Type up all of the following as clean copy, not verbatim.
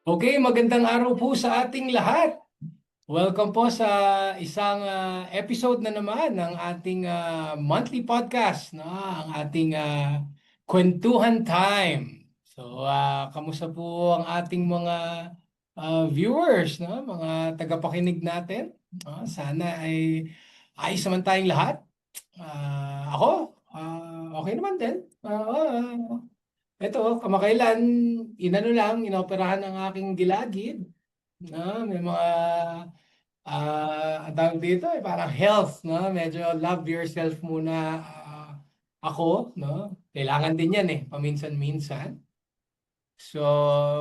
Okay, magandang araw po sa ating lahat. Welcome po sa isang episode na naman ng ating monthly podcast, no? Ang ating Kwentuhan Time. So, kamusta po ang ating mga viewers, no? Mga tagapakinig natin? Sana ay ayos naman tayong lahat. Ako, okay naman din. Ito, kamakailan, inoperahan ang aking gilagid. May mga, ang tawag dito, parang health, no? Medyo love yourself muna ako, no? Kailangan din yan paminsan-minsan. So,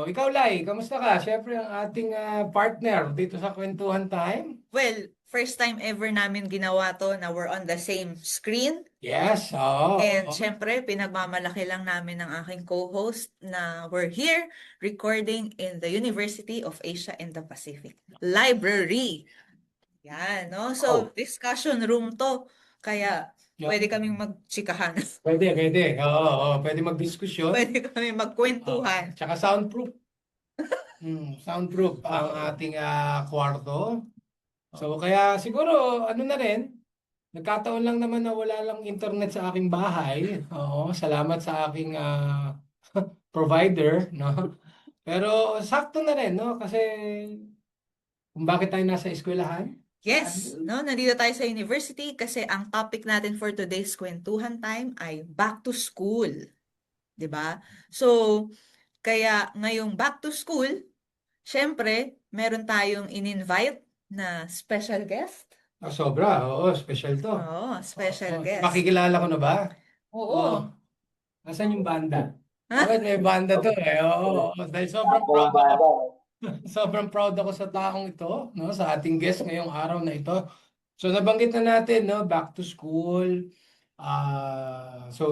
ikaw, Lai, kamusta ka? Siyempre, ang ating partner dito sa Kwentuhan Time. Well, first time ever namin ginawa to na we're on the same screen. Yes, oo. And Oo. syempre, pinagmamalaki lang namin ng aking co-host na we're here recording in the University of Asia and the Pacific Library. Yan, no? So, Oh. discussion room to. Kaya, Yeah. pwede kaming magtsikahan. Pwede. Oo, oo. Pwede magdiskusyon. Pwede kami magkwentuhan. Tsaka soundproof. Soundproof ang ating kwarto. So kaya siguro ano na rin, nagkataon lang naman na wala lang internet sa aking bahay. Oo, salamat sa aking provider, no? Pero sakto na rin, no? Kasi kung bakit tayo nasa eskwelahan? Yes, no, nandito tayo sa university kasi ang topic natin for today's kwentuhan time ay back to school, 'di ba? So, kaya ngayong back to school, syempre, meron tayong in-invite na special guest. Sobra, oo, special to. Oo, special Oo, guest. makikilala ko na ba? Oo. Oo. Nasaan yung banda? Bakit may banda to Oo, dahil sobrang proud Buong ako. banda. Sobrang proud ako sa taong ito, no, sa ating guest ngayong araw na ito. So nabanggit na natin, no, back to school. So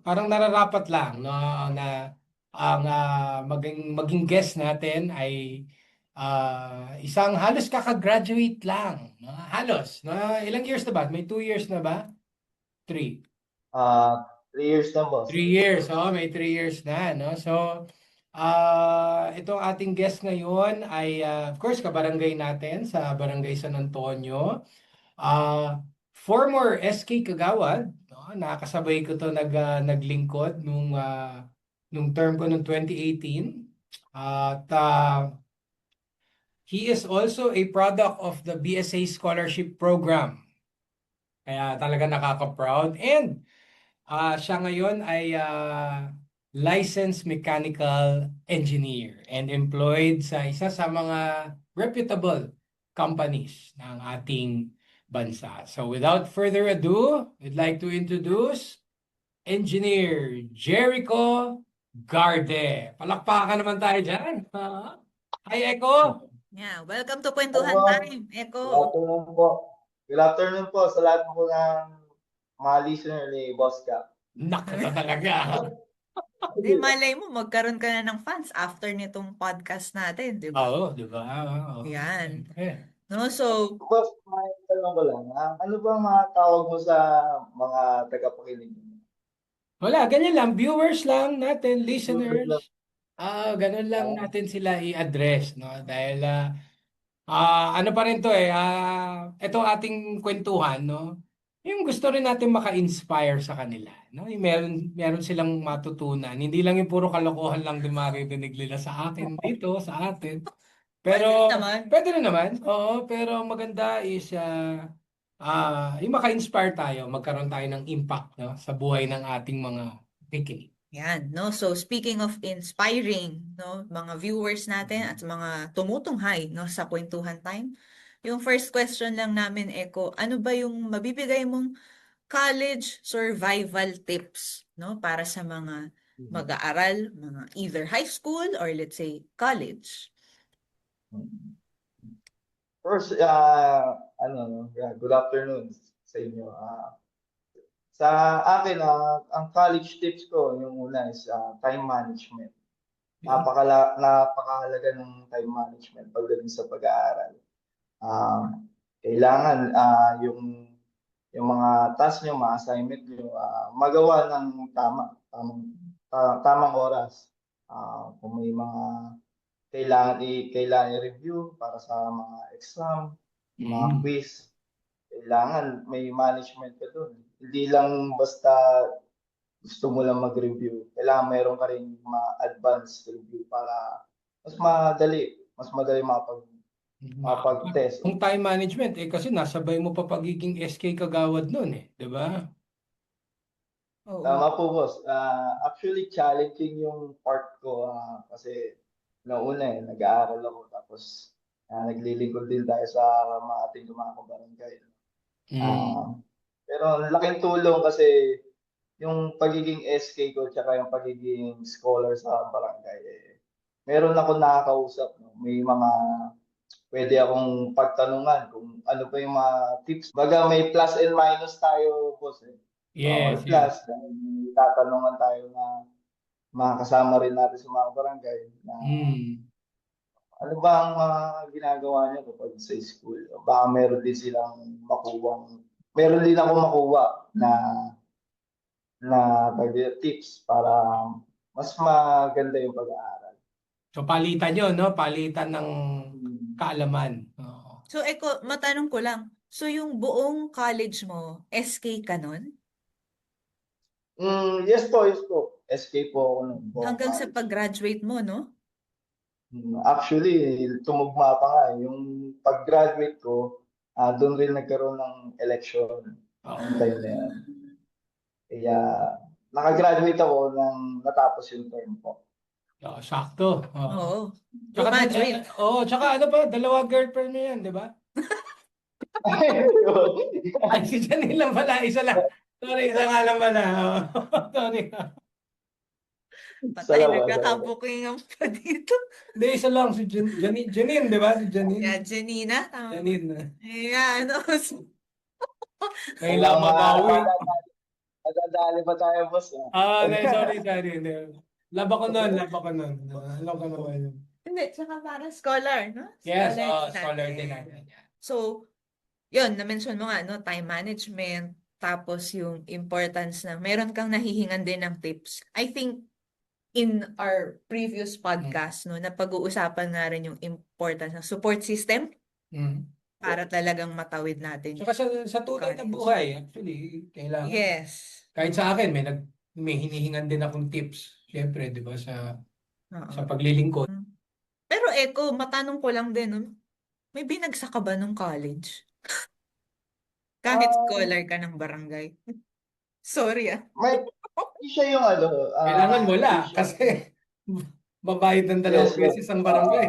parang nararapat lang, no, na ang maging guest natin ay isang halos kakagraduate lang, no? Halos, no? Ilang years na ba? May 2 years na ba? 3. 3 years na, boss. 3 years, may 3 years na, no? So, itong ating guest ngayon ay, of course, kabarangay natin sa Barangay San Antonio. Former SK Kagawad, no? Nakasabay ko to naglingkod nung term ko noong 2018. At he is also a product of the BSA Scholarship Program. Kaya talaga nakaka-proud. And siya ngayon ay licensed mechanical engineer and employed sa isa sa mga reputable companies ng ating bansa. So without further ado, I'd like to introduce Engineer Jericho Garde. Palakpakan naman tayo dyan. Hi, Echo. Yeah, welcome to Ano Kwentuhan po? Time, Good Echo. afternoon po. Good afternoon po sa lahat po ng mga listener ni Boss Cap. Nakata talaga. Di malay mo, magkaroon ka na ng fans after nitong podcast natin, di ba? Oo, di ba? Oo. Yan. Siyempre. No, so, Boss, may tanong ko lang. Ano ba ang mga tawag mo sa mga tagapakinig? Wala, ganyan lang. Viewers lang natin, Viewers lang. listeners. Ganun lang Ah, natin sila i-address, no? Dahil ano pa rin to ito ating kwentuhan, no? Yung gusto rin natin maka-inspire sa kanila, no? Yung meron silang matutunan. Hindi lang yung puro kalokohan lang din maririnig nila sa akin dito, sa atin. pwede rin Pero naman. pwede rin naman. Oo, pero maganda is yung maka-inspire tayo, magkaroon tayo ng impact, no, sa buhay ng ating mga nakikinig. Yan, no? So, speaking of inspiring, no, mga viewers natin at mga tumutunghay, no, sa Kwentuhan Time, yung first question lang namin, Eko, ano ba yung mabibigay mong college survival tips, no, para sa mga mag-aaral, mga either high school or let's say college? First, good afternoon sa inyo. Sa akin, ang college tips ko, yung una is time management. Yun. Napakahalaga ng time management pagdating sa pag-aaral. Kailangan yung mga task nyo, mga assignment nyo, magawa ng tamang oras. Kung may mga kailangan i-review para sa mga exam, mga Mm. quiz. Kailangan may management ka doon. Hindi lang basta gusto mo lang mag-review. Kailangan meron ka rin mga advanced review para mas madali mapag-test. Kung time management, kasi nasabay mo pa pagiging SK Kagawad nun di ba? Oo. Tama po, boss. Actually, challenging yung part ko kasi nauna nag-aaral ako tapos naglilingkod din tayo sa mga ating mga kabarangay. Ah, Mm. pero ang laking tulong kasi yung pagiging SK ko tsaka yung pagiging scholar sa barangay, meron ako nakakausap. No? May mga pwede akong pagtanungan kung ano pa yung mga tips. Baga may plus and minus tayo, boss. May Yes, yes. plus, may tatanungan tayo na mga kasama rin natin sa mga barangay na Mm. ano ba ang mga ginagawa niyo kapag sa school? Baka meron din ako makuha na tips para mas maganda yung pag-aaral. So palitan yun, no? Palitan ng Hmm. kaalaman. Oo. So, matanong ko lang. So, yung buong college mo, SK ka nun? Yes po, yes po. SK po ako nung buong Hanggang sa college. pag-graduate mo, no? Actually, tumugma pa nga. Yung pag-graduate ko, doon rin nagkaroon ng election Oo. yung time na yan. Kaya, nakagraduate ako nang natapos yung term ko. Oo, sakto. Oo. Oo. Tsaka, Graduate. tsaka ano pa, dalawa girlfriend mo yan, di ba? Ay, si Janine lang pala, isa lang. Sorry, isa nga lang pala. Oo. Sorry. Sa Patay, labas. nagkakabuking pa dito. Hindi, isa lang. Si Janine, di ba? Si Janine. Yeah, Janina, tama ba? Janine. Yeah, ano. Kailangan mabawi. Madadali pa tayo, boss. Sorry. Hindi. Laba ko nun. Alam ko naman yun. Hindi, tsaka parang scholar, no? Yes, Scholar din scholar natin. din natin. So, yun, na-mention mo nga, no? Time management, tapos yung importance na meron kang nahihingan din ng tips. I think in our previous podcast, no, napag-uusapan nga rin yung importance ng support system Mm. para talagang matawid natin. Tsaka sa tunay na College. buhay, actually, kailangan. Yes. Kahit sa akin, may hinihingan din akong tips. Siyempre, di ba, sa Oo. paglilingkod. Pero matanong ko lang din, no? May binagsak ka ba nung college? Kahit scholar ka ng barangay. Sorry May siya yung Kailangan wala, hindi siya- kasi babayad ng Yes, 2 beses ang barangay.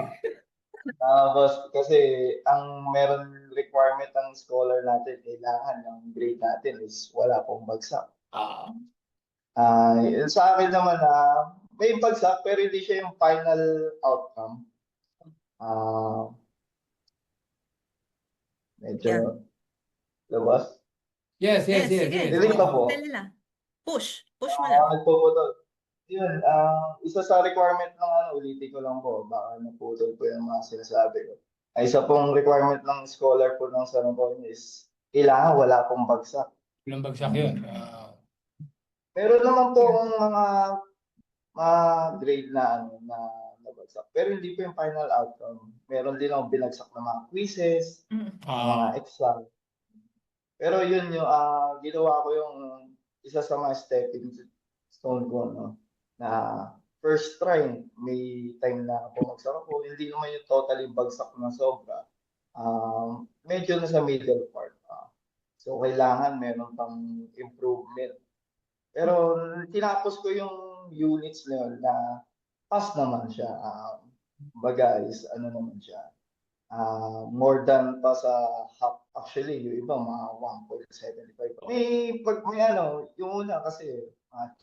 Boss, kasi ang meron requirement ng scholar natin, kailangan ang grade natin is wala pong bagsak. Ah, Sa akin naman may bagsak pero hindi siya yung final outcome. Ah, medyo Yeah. labas. yes. Sige. Delete pa po. Dali. Push mo lang. Nagpuputol. Yun, isa sa requirement ng ulitin ko lang po, baka naputol po yung mga sinasabi ko. Isa pong requirement ng scholar po ng San Antonio is kailangan wala pong bagsak. walang bagsak yun. Meron naman po akong mga grade na nabagsak. Pero hindi po yung final outcome. Meron din akong binagsak na mga quizzes, mga exam. Pero yun yung ginawa ko yung isa sa mga stepping stone ko, no? Na first try, may time na bumagsak ako. Hindi naman yung totally bagsak na sobra. Medyo nasa middle part. So, kailangan meron pang improvement. Pero tinapos ko yung units na yun na pass naman siya. Baga is ano naman siya. More than pa sa half. Actually, yung iba mga 1.75. May yung una kasi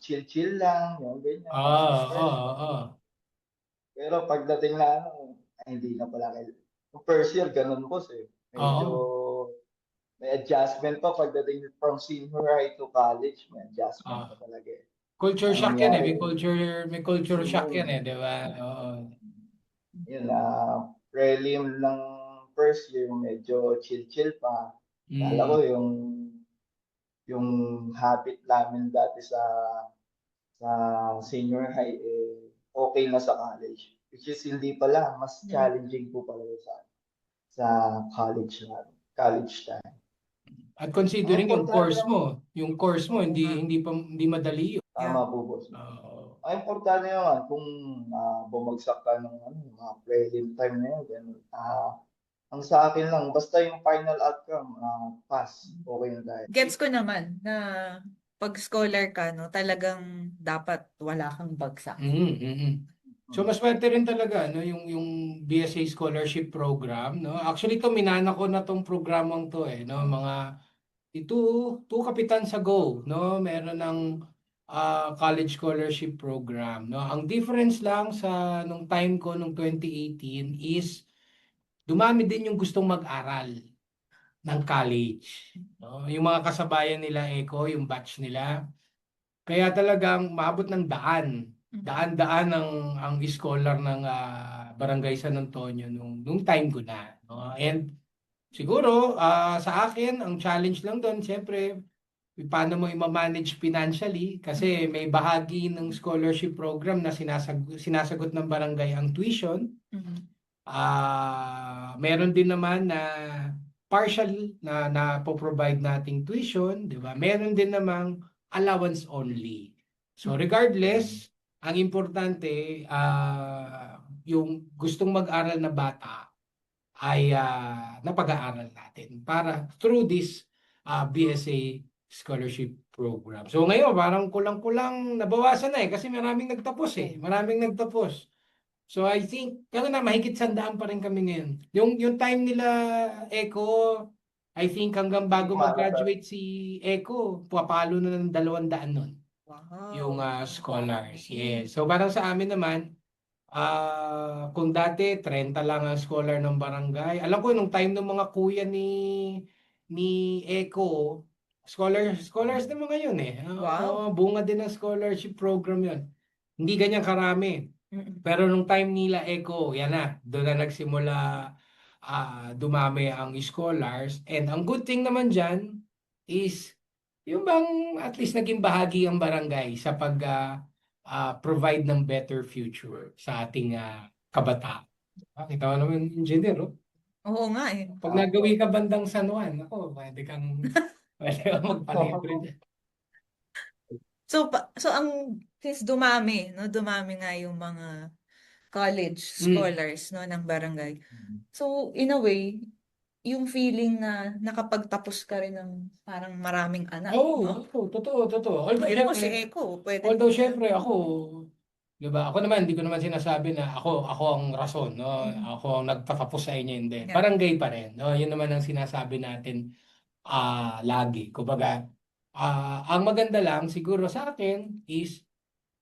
chill-chill lang, yung ganyan. Pero pagdating na hindi na pala yung first year, ganun boss Medyo may adjustment pa pagdating from senior high to college, may adjustment pa talaga Culture shock yan Nangyari. May culture shock yan di ba? Oo. Yun, prelim ng first year, medyo chill-chill pa. Kala ko yung habit namin dati sa senior high, okay na sa college. Which is hindi pala, mas Mm. challenging po pala yun sa college na, college time. At Ang considering importante naman, yung course mo Oo nga. hindi madali yun. Yeah. tama po, boss. Oo. Ang importante naman kung bumagsak ka ng mga prelim time na yun, ganun. Ang sa akin lang, basta yung final outcome, pass, okay na tayo. Gets ko naman na pag scholar ka, no, talagang dapat wala kang bagsak. So mas swerte rin talaga no yung BSA scholarship program no. Actually to minana ko na tong programang to no mga two kapitans ago no meron ng college scholarship program no. Ang difference lang sa nung time ko nung 2018 is dumami din yung gustong mag-aral ng college no. Yung mga kasabayan nila yung batch nila kaya talagang maabot ng daan-daan ang scholar ng Barangay San Antonio nung time ko na. No? And siguro sa akin, ang challenge lang doon, siyempre, paano mo i-manage financially kasi may bahagi ng scholarship program na sinasagot ng barangay ang tuition. Meron din naman na partial na po-provide nating tuition, di ba? Meron din namang allowance only. So regardless, ang importante yung gustong mag-aral na bata ay napag-aaral natin para through this BSA scholarship program. So ngayon parang kulang-kulang nabawasan na kasi maraming nagtapos Maraming nagtapos. So I think na mahigit 100 pa rin kami ngayon. Yung time nila Eco, I think hanggang bago mag-graduate si Eco, papalo na ng 200 nun. Wow. Yung scholars. Yes. So parang sa amin naman, kung dati 30 lang ang scholar ng barangay. Alam ko nung time ng mga kuya ni Eco, scholars din mga yun Wow. bunga din ng scholarship program yun. Hindi ganyan karami. Pero nung time nila Eco, yan na, doon na nagsimula dumami ang scholars. And ang good thing naman dyan is yung bang at least naging bahagi ang barangay sa provide ng better future sa ating kabataan. Kita mo naman, engineer, oh. Oo nga eh. Pag nagawi ka bandang San Juan, ako, pwede kang magpalibre dyan. So since dumami, no, dumami nga yung mga college scholars no ng barangay. So in a way, yung feeling na nakapagtapos ka rin ng parang maraming anak, no? Totoo. Mayroon mo si Eco, pwede. Although syempre ako, 'di ba? Ako naman hindi ko naman sinasabi na ako ang rason, no? Ako ang nagtatapos sa inyo, hindi. Yeah. Barangay pa rin, no? 'Yun naman ang sinasabi natin lagi. Kumbaga, ang maganda lang siguro sa akin is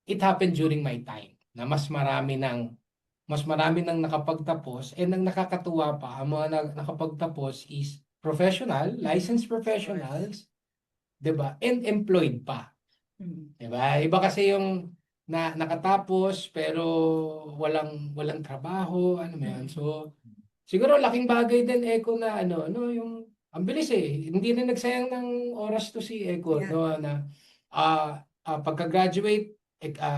it happened during my time na mas marami nang nakapagtapos and ang nakakatuwa pa ang mga nakapagtapos is professional, licensed professionals, 'di ba? And employed pa. 'Di ba? Iba kasi yung nakatapos pero walang trabaho, ano mo 'yan. So siguro laking bagay din Eco na yung ang bilis Hindi na nagsayang ng oras to si Eco no na pagka-graduate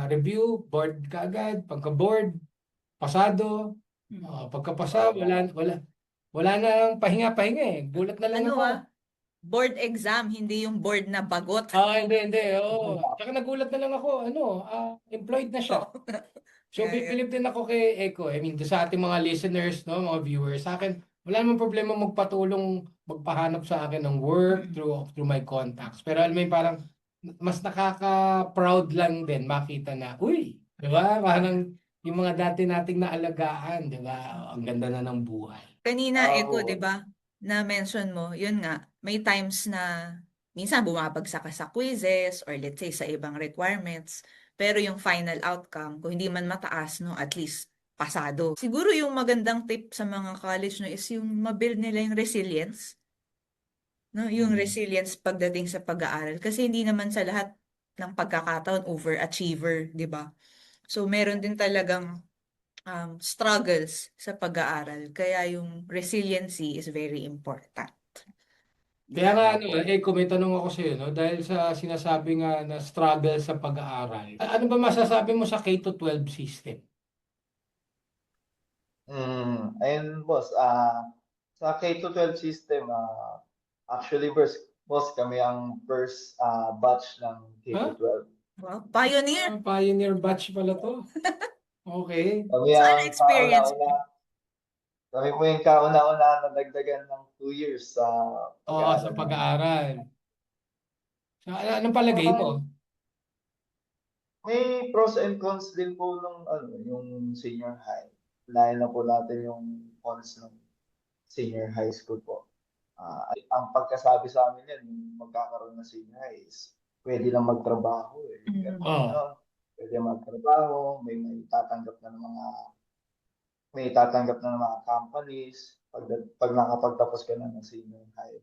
review, board kaagad, pagka-board pasado, pagkapasa wala nang pahinga. Gulat na lang ako. Board exam, hindi yung board na bagot. Hindi. Tsaka nagulat na lang ako, employed na siya. So, believe din ako kay Eco. I mean, sa ating mga listeners, no, mga viewers, sa akin, wala namang problema magpahanap sa akin ng work through my contacts. Pero alam mo yung parang, mas nakaka-proud lang din makita na, uy, di ba? Parang yung mga dati nating naalagaan, di ba? Ang ganda na ng buhay. Kanina, Eco, di ba? Na-mention mo, yun nga, may times na minsan bumabagsak ka sa quizzes or let's say sa ibang requirements. Pero yung final outcome, kung hindi man mataas, no, at least pasado. Siguro yung magandang tip sa mga college no, is yung mabuild nila yung resilience. No, yung resilience pagdating sa pag-aaral. Kasi hindi naman sa lahat ng pagkakataon overachiever, di ba? So meron din talagang struggles sa pag-aaral. Kaya yung resiliency is very important. Kaya nga ano, may tanong ako sa iyo, no? Dahil sa sinasabi nga na struggle sa pag-aaral. Ano ba masasabi mo sa K-12 system? Ayun, boss, sa K-12 system, actually, boss, kami ang first batch ng Ha? K-12. Wow, pioneer. Pioneer batch pala to. Okay. Kami So, ano ang experience kauna-una, mo? kami po yung kauna-una na nagdagan ng 2 years sa Oo, sa pag-aaral namin. pag-aaral. So, anong palagay mo? May pros and cons din po nung yung senior high. Unahin na po natin yung cons ng senior high school po. Ang pagkasabi sa amin yan, yung magkakaroon ng senior high is pwede lang magtrabaho eh. Mm. Oh, Pwede magtrabaho, may tatanggap na ng mga companies pag nakapagtapos ka na ng senior high.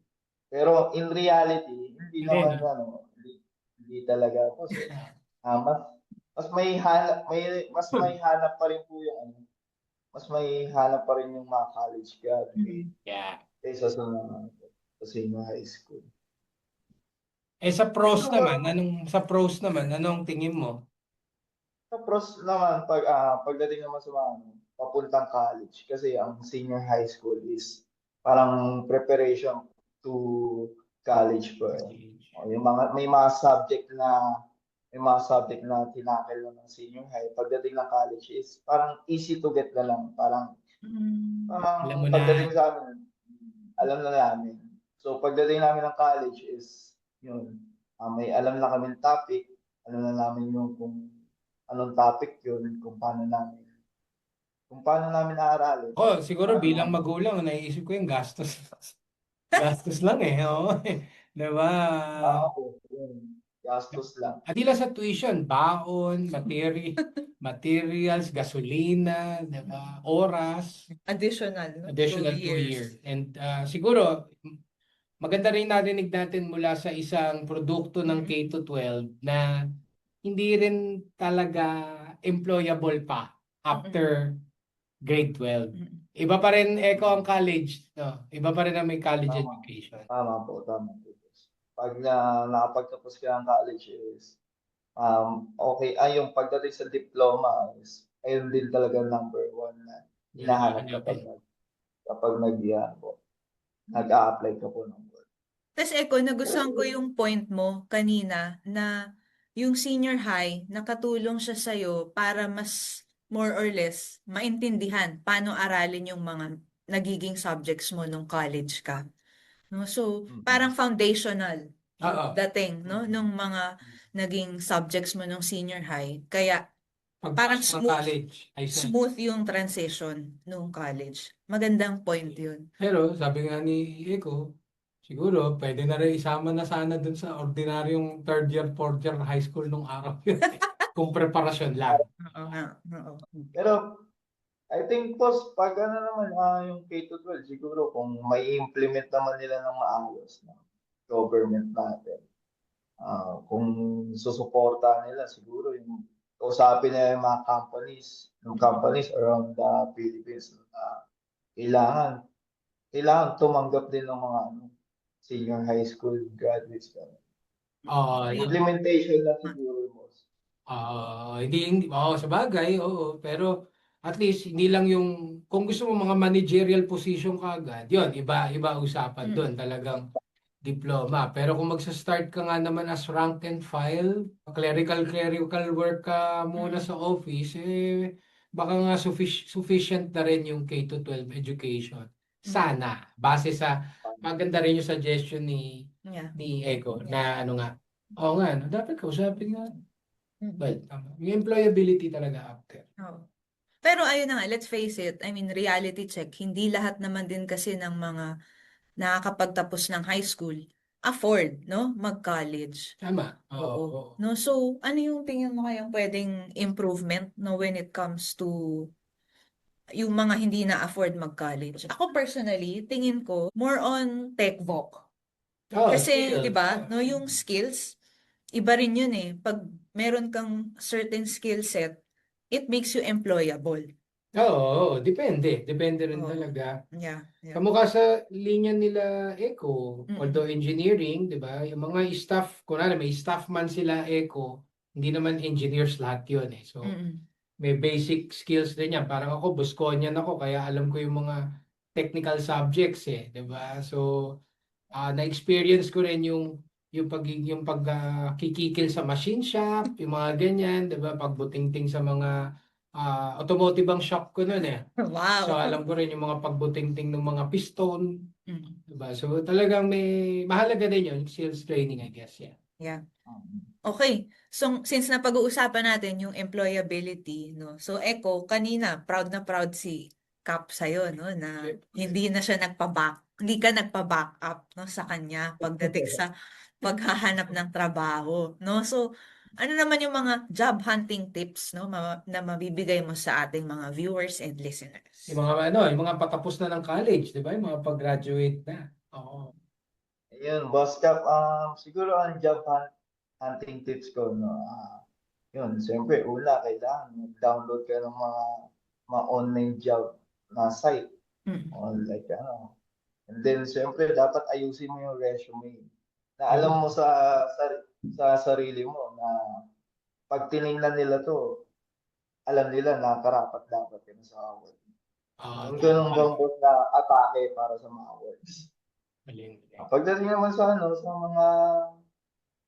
Pero in reality, hindi hindi, naman no? hindi talaga po. Mas may hanap may hanap pa rin po yung mas may hanap pa rin yung mga college graduate Yeah. kaysa sa senior high school. Sa pros Siguro, naman, anong tingin mo? sa pros naman pagdating naman sa mga papuntang college kasi ang senior high school is parang preparation to college po. Yung may mga subject na tinakil ng senior high pagdating ng college is parang easy to get na lang. Parang Alam mo na. pagdating sa amin, alam na namin. So pagdating namin ng college is yun, may alam na kaming topic, alam na namin yung kung anong topic yun, kung paano namin aaralin. Siguro bilang magulang, naiisip ko yung gastos. Gastos lang eh. Oo. Diba? Po, yun, gastos lang. At di lang sa tuition, baon, materials, gasolina, diba? Oras, Additional, no? additional 2 years. And siguro, maganda rin narinig natin mula sa isang produkto ng K-12 na hindi rin talaga employable pa after grade 12. Iba pa rin ang college, no? Iba pa rin ang may college Tama. education. Tama po. Pag nakapagtapos ka ng college is, okay, yung pagdating sa diploma is, ayun din talaga number one na hinahanap kapag nag-a-apply ka po ng work. Tapos nagustuhan ko yung point mo kanina na yung senior high, nakatulong siya sa'yo para mas more or less maintindihan paano aralin yung mga nagiging subjects mo nung college ka. No? So, parang foundational Oo. dating, no? Nung mga naging subjects mo nung senior high. Kaya, parang Pagpasok ng college, smooth yung transition nung college. Magandang point yun. Pero sabi nga ni Eko, siguro pwede na rin isama na sana dun sa ordinaryong third year, fourth year high school nung araw yun. Kung preparasyon lang. Oo nga. Oo. Pero, I think, boss, pag naman, yung K-12, siguro kung may implement naman nila ng maayos ng government natin, kung susuporta nila, siguro yung kausapin nila yung mga companies around the Philippines na kailangan tumanggap din ng mga senior high school graduates. Implementation lang siguro, boss. Sa bagay, oo. Pero at least, hindi lang yung, kung gusto mo mga managerial position ka agad, yun, iba usapan doon. Talagang diploma. Pero kung magsa-start ka nga naman as rank and file, clerical work ka muna sa office, baka nga sufficient na rin yung K-12 education. Sana. Base sa, maganda rin yung suggestion ni Eko na oo nga, no? Dapat kausapin nga. Well, yung employability talaga after. Oh. Pero ayun na nga, let's face it, I mean, reality check, hindi lahat naman din kasi ng mga nakakapagtapos ng high school afford, no, mag-college. Tama. Oo. No, so ano yung tingin mo kayang pwedeng improvement no when it comes to yung mga hindi na afford mag-college? Ako personally, tingin ko more on tech voc. Kasi, Skills. 'di ba, no, yung skills, iba rin yun eh. Pag meron kang certain skill set, it makes you employable. Oo, depende. Depende rin Oo. talaga. Yeah, yeah. Kamukha sa linya nila Eco, Mm-mm. although engineering, di ba? Yung mga staff, kunwari may staff man sila Eco, hindi naman engineers lahat yun eh. So, Mm-mm. may basic skills din yan. Parang ako, Bosconian ako, kaya alam ko yung mga technical subjects eh, di ba? So, na-experience ko rin yung pagkikikil sa machine shop, yung mga ganyan, 'di ba? Pagbutingting sa mga automotive ang shop ko noon eh. So Wow. alam ko rin yung mga pagbutingting ng mga piston, Mm. 'di ba? So talagang may mahalaga din yun, sales training I guess, yeah. Yeah. Mm. Okay. So, since napag-uusapan natin yung employability, no? So, Echo, kanina, proud na proud si Cap sa'yo, no? Na hindi na siya hindi ka nagpa-back up, no? Sa kanya pagdating sa paghahanap ng trabaho, no? So, ano naman yung mga job hunting tips, no? Na mabibigay mo sa ating mga viewers and listeners? Yung mga patapos na ng college, 'di ba? Yung mga pag-graduate na. Oo. Ayun, Boss Cap, siguro ang hunting tips ko, no, yun, siyempre, una, kailangan mag-download ka ng mga online job na site. Mm. O, like, and then, siyempre, dapat ayusin mo yung resume. Na alam Yun. mo sa sarili mo na pag tinignan nila to, alam nila na karapat dapat yun sa work. Yung ganun Tama. bang boss na atake para sa mga works. Galing. Pagdating naman sa mga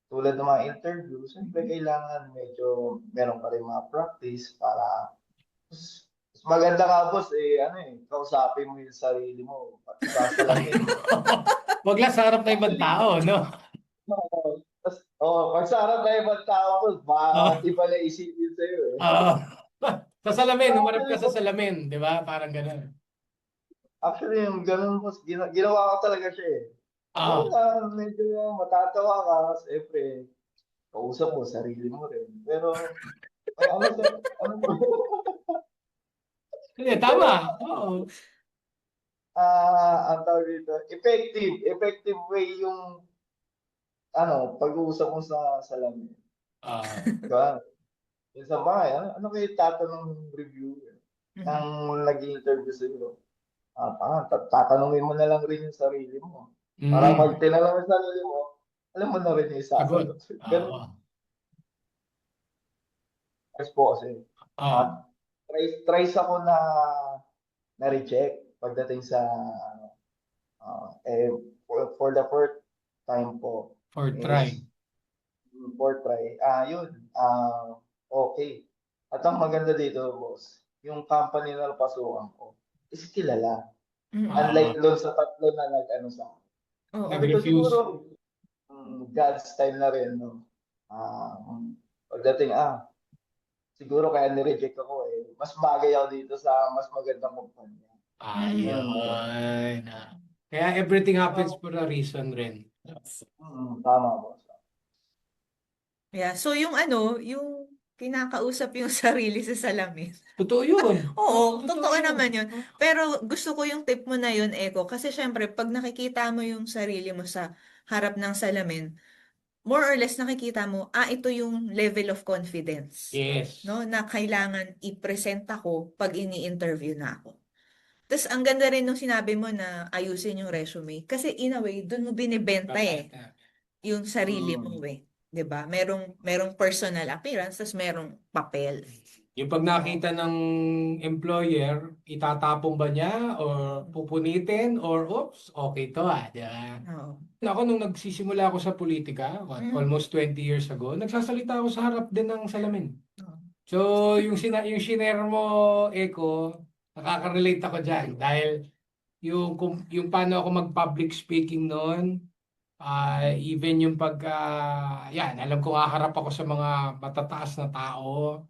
tulad ng mga interview, siyempre kailangan medyo meron pa rin mga practice para mas maganda nga boss kausapin mo yung sarili mo, isasalamin. Wag lang sa harap ng ibang tao, no? Tapos, pag sa harap na ibang tao boss, Oh, di pala isipin sa'yo eh. oo. Sa salamin, humarap ka sa salamin, 'di ba? Parang gano'n. Actually, yung ganun boss, ginawa ko talaga siya eh. Ah, Oo, medyo matatawa ka, siyempre, kausap mo, sarili mo rin. Pero, ano sa, ano hindi, pero, tama. Oo. ang tawag dito, effective way yung, pag-uusap mo sa salamin. Ah, Diba? Yung sa bahay, ano kayo tatanong ng reviewer Mm. ng nag-interview sa'yo? Tatanungin mo na lang rin yung sarili mo. Para pag mm, tinanong mo yung sarili mo, alam mo na rin yung sagot. isasagot. Ganun Oo. po kasi. Ah, At tries ako na-reject pagdating sa for the first time po for is try. for try. Yun. Okay. At ang maganda dito, boss, yung company na napasukan ko is kilala. Mm. Ah, Unlike doon sa tatlo na nag-ano sa akin. Oo. Sabi ko nag-refuse. siguro, God's time na rin, no? Pagdating, siguro kaya nireject ako eh. Mas bagay ako dito sa mas magandang kumpanya. Mm. Yun, Ayun. Kaya everything happens so, for a reason rin. tama boss. Yeah. So, yung kinakausap yung sarili sa salamin. Totoo yun. Oo, Totoo totoo yun. naman yun. Pero gusto ko yung tip mo na yun, Eko. Kasi syempre, pag nakikita mo yung sarili mo sa harap ng salamin, more or less nakikita mo, ito yung level of confidence. Yes. No? Na kailangan i-present ako pag ini-interview na ako. Tapos, ang ganda rin nung sinabi mo na ayusin yung resume. Kasi in a way, dun mo binibenta Papata. yung sarili mo Mm. 'di ba? Merong personal appearance, tapos merong papel. Yung pag nakita ng employer, itatapon ba niya or pupunitin or oops, okay to di ba? Oo. Ako nung nagsisimula ako sa politika, Mm. almost 20 years ago, nagsasalita ako sa harap din ng salamin. Oo. So, yung shinare mo, Eko, nakaka-relate ako diyan dahil yung paano ako mag-public speaking noon, even yung yan, alam ko haharap ako sa mga matataas na tao.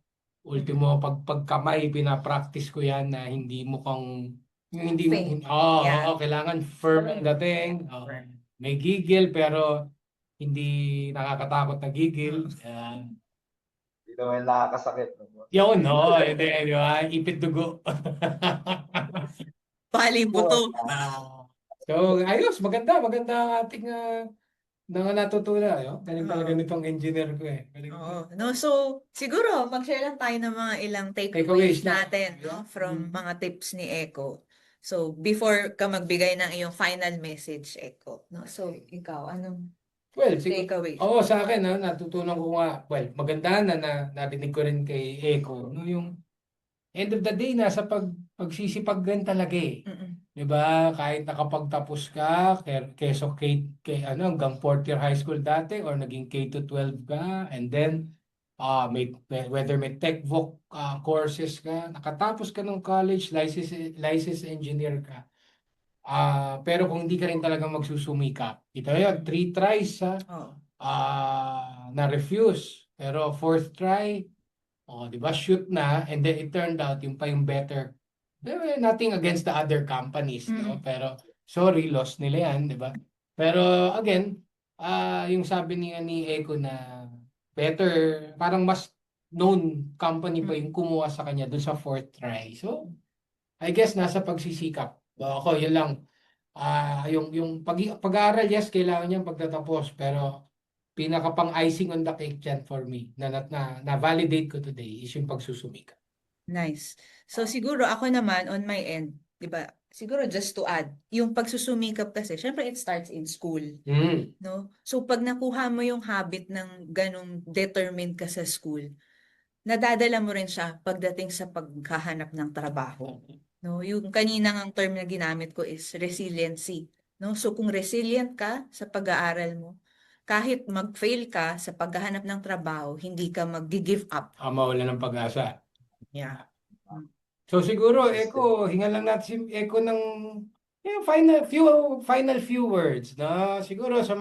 Ultimo, pagkamay, pinapractice ko yan na hindi mukhang, yung hindi, Fake. oo, Yeah. kailangan firm ang dating. Oo. Firm. May gigil, pero hindi nakakatakot na gigil. Yan. Hindi naman nakakasakit. No, boss? Yun, no, hindi, di ba? Ipit dugo. Bali buto. So, ayos, maganda ang ating natutunan. Galing talaga Oo. nitong engineer ko eh. Oo. No, so siguro mag-share lang tayo ng mga ilang Takeaways takeaways lang. natin, no, from mga tips ni Echo. So before ka magbigay ng iyong final message, Echo, no? So ikaw, anong Well, siguro, takeaway? sa akin, natutunan ko nga, well, maganda na narinig ko rin kay Echo, no, yung end of the day, nasa pagsisipag rin talaga eh. Mm-mm. 'Di ba? Kahit nakapagtapos ka, keso hanggang fourth year high school dati or naging K to 12 ka, and then whether may tech voc courses ka, nakatapos ka ng college, licensed engineer ka. Pero kung hindi ka rin talaga magsusumikap, ito yun, 3 tries Oo. na-refuse. Pero fourth try, di ba, shoot na, and then it turned out yung pa yung better. Nothing against the other companies, no? Mm-mm. Pero sorry, loss nila yan, di ba? Pero again, yung sabi ni Echo na better, parang mas known company pa yung kumuha sa kanya dun sa fourth try. So, I guess nasa pagsisikap. Ako, yun lang. Yung pag-aaral, yes, kailangan niyan pagtatapos. Pero pinaka pang icing on the cake dyan for me na validate ko today is yung pagsusumikap. Nice. So siguro ako naman on my end, 'di ba? Siguro just to add, yung pagsusumikap kasi, syempre it starts in school, no? So pag nakuha mo yung habit ng ganong determined ka sa school, nadadala mo rin siya pagdating sa paghahanap ng trabaho, no? Yung kaninang ang term na ginamit ko is resiliency, no? So kung resilient ka sa pag-aaral mo, kahit mag-fail ka sa paghahanap ng trabaho, hindi ka mag-give up. Mawala ng pag-asa. Yeah. So siguro, Echo, hingan lang natin si Echo ng final few words, no? Siguro sa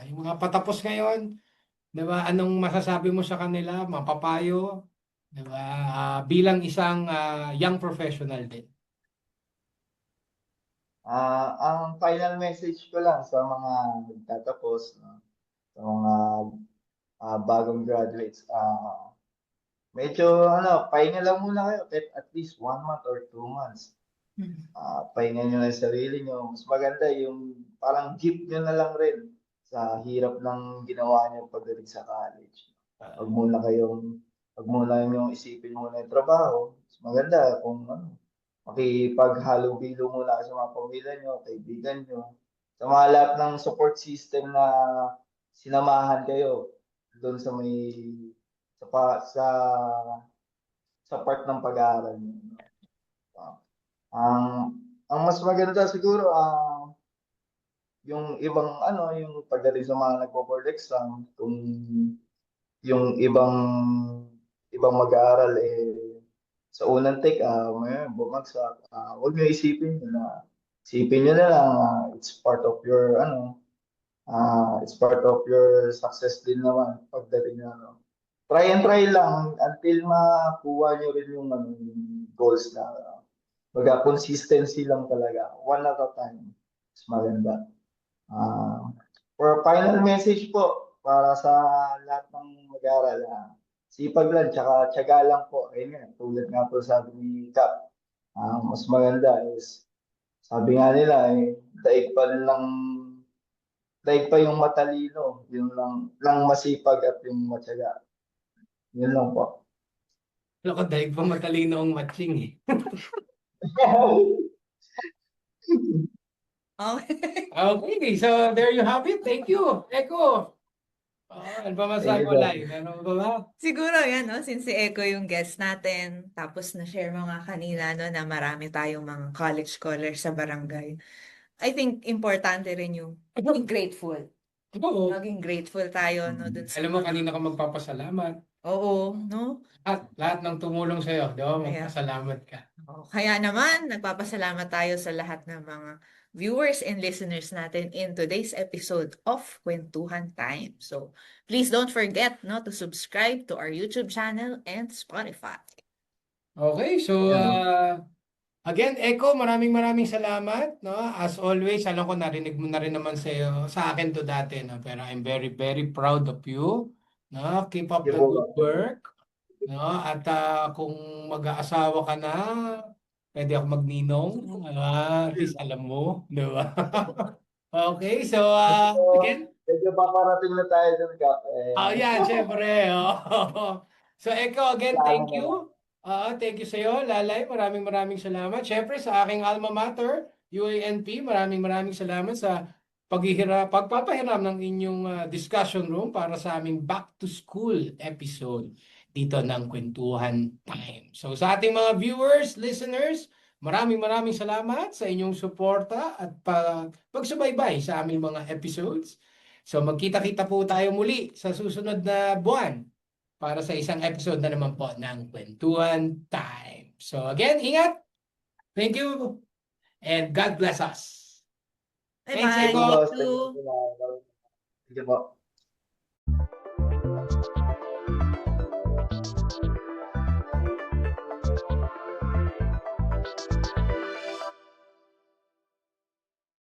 yung mga patapos ngayon, 'di ba? Anong masasabi mo sa kanila, mapapayo, 'di ba? Bilang isang young professional din. Ang final message ko lang sa mga nagtatapos, no, sa mga bagong graduates, medyo pahinga lang muna kayo kahit at least 1 month or 2 months. Pahinga nyo na yung sarili nyo. Mas maganda yung parang gift nyo na lang rin sa hirap ng ginawa nyo pagdating sa college. Wag muna yung isipin muna yung trabaho. Mas maganda kung makipaghalubilo muna sa mga pamilya nyo, kaibigan nyo, sa mga lahat ng support system na sinamahan kayo doon sa sa pa- sa sa part ng pag-aaral nyo. Ang mas maganda siguro yung yung pagdating sa mga nagpo-board exam, kung yung ibang mag-aaral sa unang take may bumagsak, huwag niyo isipin niyo na lang, it's part of your success din naman pagdating na try and try lang until makuha niyo rin yung goals na consistency lang talaga, one at a time. Mas maganda. For final message po, para sa lahat ng mag-aaral, sipag lang, tsaka tiyaga lang po. Ayun nga, tulad nga po sabi ni Kap, mas maganda is, sabi nga nila, daig pa yung matalino, yun lang masipag at yung matyaga. Yun lang po. Ako, dahil pa matalino ang matching eh. Okay. Okay, so there you have it. Thank you, Echo. Ano ba masabi mo, Lai? Ano ba ba? Siguro yan, no? Since si Echo yung guest natin, tapos na-share mo nga kanina, no, na marami tayong mga college scholars sa barangay. I think importante rin yung maging grateful. Oo. Maging grateful tayo, no, dun sa Alam mo, kanina ka magpapasalamat. Oo, no? At lahat ng tumulong sa'yo, di ba? Kaya- Magpasalamat ka. Kaya naman, nagpapasalamat tayo sa lahat ng mga viewers and listeners natin in today's episode of Kwentuhan Time. So, please don't forget, no, to subscribe to our YouTube channel and Spotify. Okay, so again, Echo, maraming salamat, no? As always, alam ko narinig mo na rin naman sa akin to dati, no? Pero I'm very, very proud of you, no? Keep up the good work, no? At kung mag-aasawa ka na, pwede ako magninong, at least alam mo, di ba? Okay, so again, Medyo paparating na tayo dun, Kap. Yan, syempre. Oh. So, Eko, again, Plano thank na lang. you. Thank you sa iyo, Lalay. Maraming salamat. Syempre, sa aking alma mater, UANP, maraming salamat sa pagpapahiram ng inyong discussion room para sa aming back to school episode dito ng Kwentuhan Time. So, sa ating mga viewers, listeners, maraming salamat sa inyong suporta at pagsubaybay sa aming mga episodes. So magkita-kita po tayo muli sa susunod na buwan para sa isang episode na naman po ng Kwentuhan Time. So again, ingat. Thank you and God bless us. Thanks, Bye-bye. Eko. Thank you. Sige po.